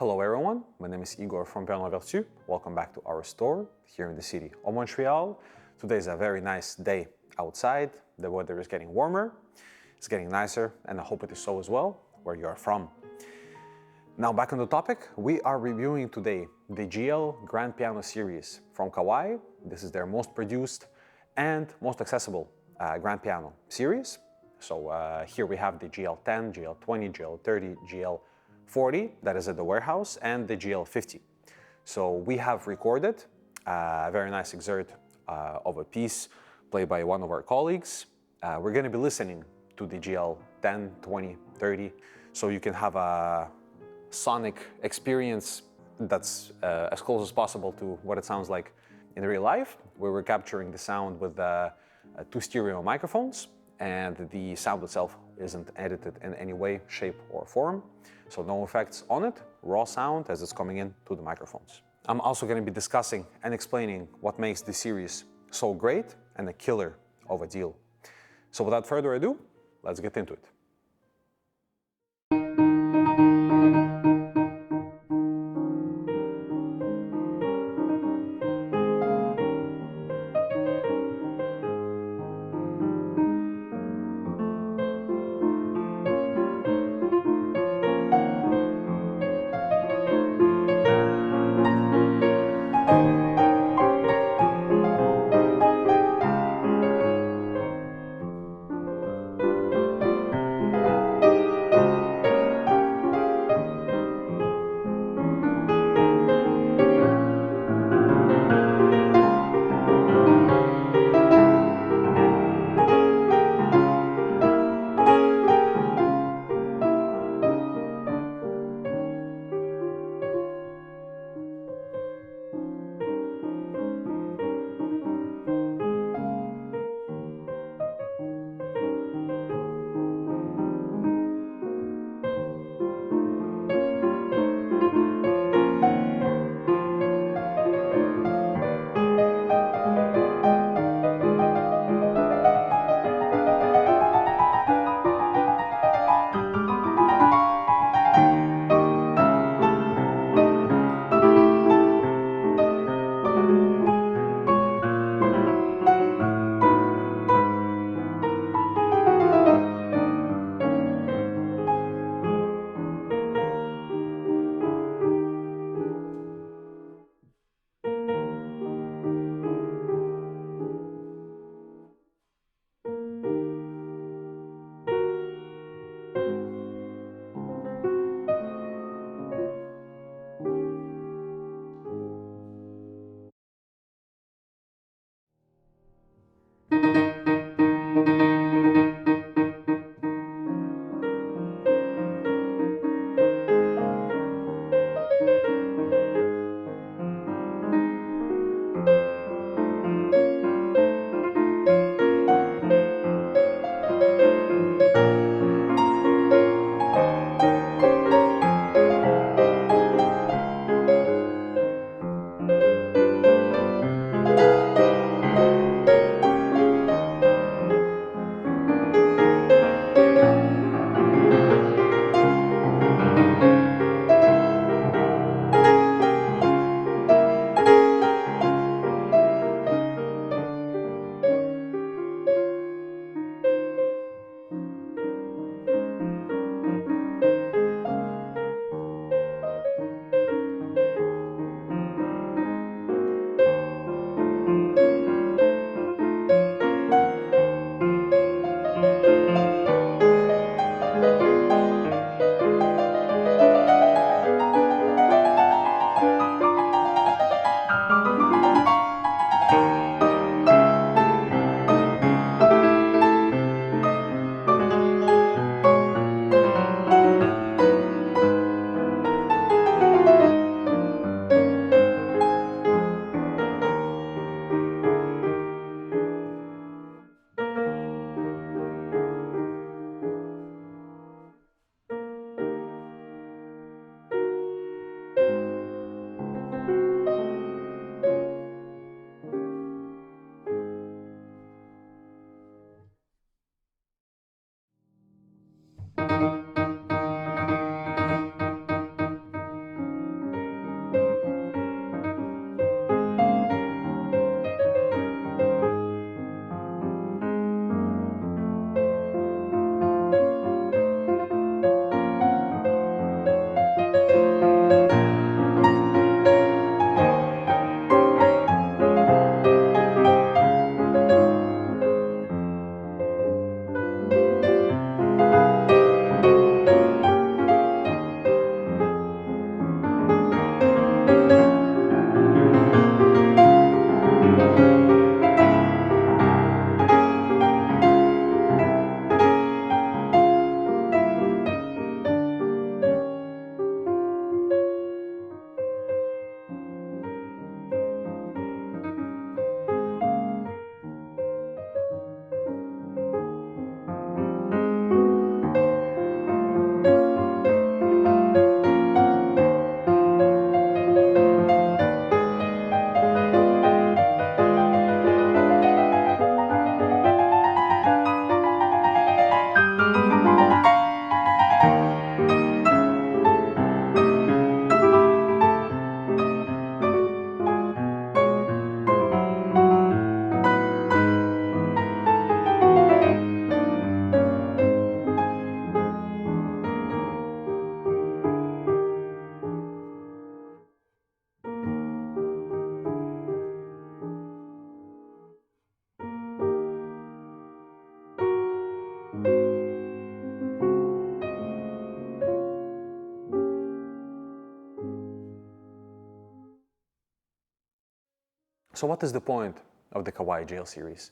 Hello everyone, my name is Igor from Vertu. Welcome back to our store here in the city of Montreal. Today is a very nice day outside. The weather is getting warmer, it's getting nicer, and I hope it is so as well where you are from. Now back on the topic, we are reviewing today the GL Grand Piano series from Kawai. This is their most produced and most accessible grand piano series. So here we have the GL10, GL20, GL30, GL40 that is at the warehouse, and the GL50. So we have recorded a very nice excerpt of a piece played by one of our colleagues. We're going to be listening to the GL10, 20, 30, so you can have a sonic experience that's as close as possible to what it sounds like in real life, where we're capturing the sound with two stereo microphones, and the sound itself isn't edited in any way, shape, or form. So no effects on it, raw sound as it's coming in to the microphones. I'm also going to be discussing and explaining what makes this series so great and a killer of a deal. So without further ado, let's get into it. So what is the point of the Kawai GL series?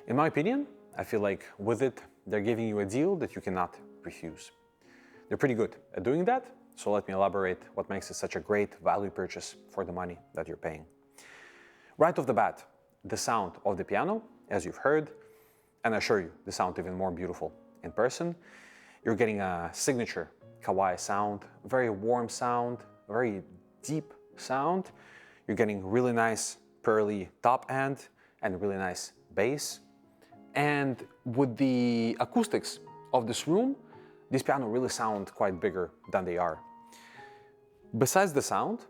In my opinion, I feel like with it, they're giving you a deal that you cannot refuse. They're pretty good at doing that, so let me elaborate what makes it such a great value purchase for the money that you're paying. Right off the bat, the sound of the piano, as you've heard, and I assure you, the sound even more beautiful in person. You're getting a signature Kawai sound, very warm sound, very deep sound. You're getting really nice pearly top end and really nice bass. And with the acoustics of this room, these pianos really sound quite bigger than they are. Besides the sound,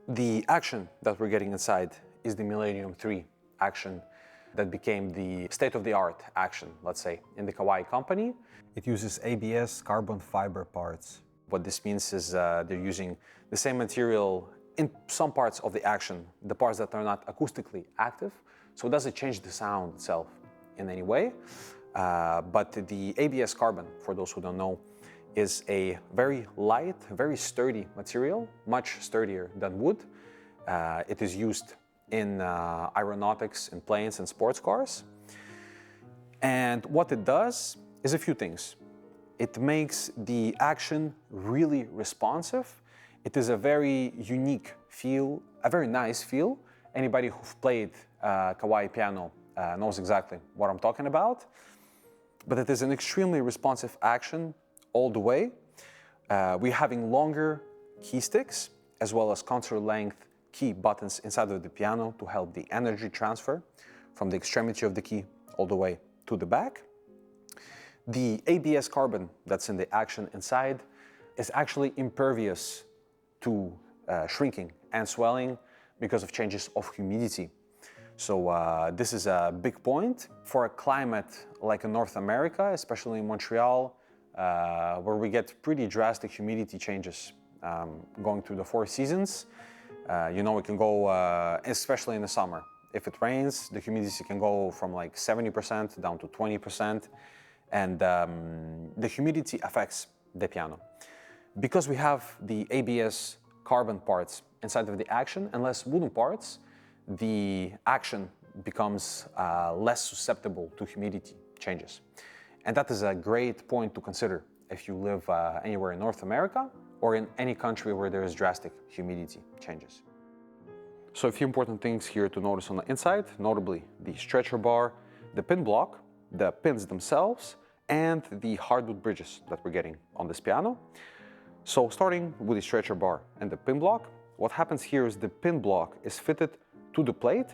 the action that we're getting inside is the Millennium III Action that became the state-of-the-art action, let's say, in the Kawai company. It uses ABS carbon fiber parts. What this means is they're using the same material in some parts of the action, the parts that are not acoustically active, so it doesn't change the sound itself in any way. But the ABS carbon, for those who don't know, is a very light, very sturdy material, much sturdier than wood. It is used in aeronautics, in planes and sports cars. And what it does is a few things. It makes the action really responsive. It is a very unique feel, a very nice feel. Anybody who've played Kawai piano knows exactly what I'm talking about. But it is an extremely responsive action all the way. We're having longer key sticks as well as concert length key buttons inside of the piano to help the energy transfer from the extremity of the key all the way to the back. The ABS carbon that's in the action inside is actually impervious to shrinking and swelling because of changes of humidity. So this is a big point for a climate like in North America, especially in Montreal, where we get pretty drastic humidity changes going through the 4 seasons. You know, it can go, especially in the summer. If it rains, the humidity can go from like 70% down to 20%. And the humidity affects the piano. Because we have the ABS carbon parts inside of the action and less wooden parts, the action becomes less susceptible to humidity changes. And that is a great point to consider if you live anywhere in North America or in any country where there is drastic humidity changes. So a few important things here to notice on the inside, notably the stretcher bar, the pin block, the pins themselves, and the hardwood bridges that we're getting on this piano. So starting with the stretcher bar and the pin block, what happens here is the pin block is fitted to the plate,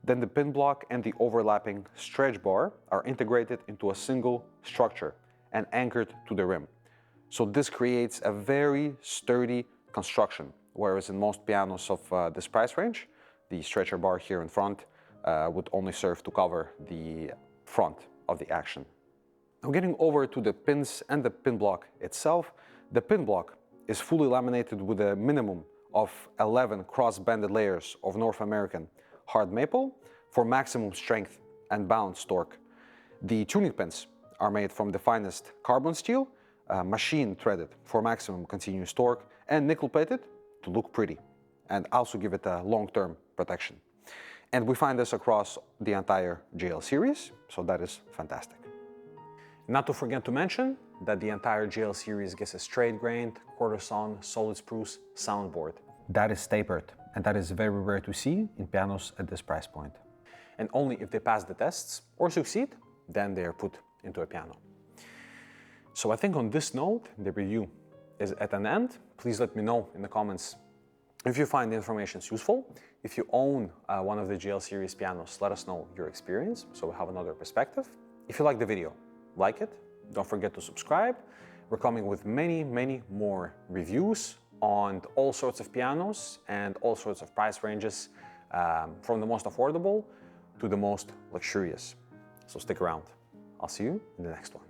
then the pin block and the overlapping stretch bar are integrated into a single structure and anchored to the rim. So this creates a very sturdy construction, whereas in most pianos of this price range, the stretcher bar here in front would only serve to cover the front of the action. Now getting over to the pins and the pin block itself, the pin block is fully laminated with a minimum of 11 cross-banded layers of North American hard maple for maximum strength and balance torque. The tuning pins are made from the finest carbon steel, machine threaded for maximum continuous torque, and nickel plated to look pretty and also give it a long-term protection. And we find this across the entire GL series, so that is fantastic. Not to forget to mention that the entire GL series gets a straight-grained, quarter-sawn, solid spruce soundboard. That is tapered, and that is very rare to see in pianos at this price point. And only if they pass the tests or succeed, then they are put into a piano. So I think on this note, the review is at an end. Please let me know in the comments if you find the information useful. If you own one of the GL series pianos, let us know your experience so we have another perspective. If you like the video, like it. Don't forget to subscribe. We're coming with many, many more reviews on all sorts of pianos and all sorts of price ranges, from the most affordable to the most luxurious. So stick around. I'll see you in the next one.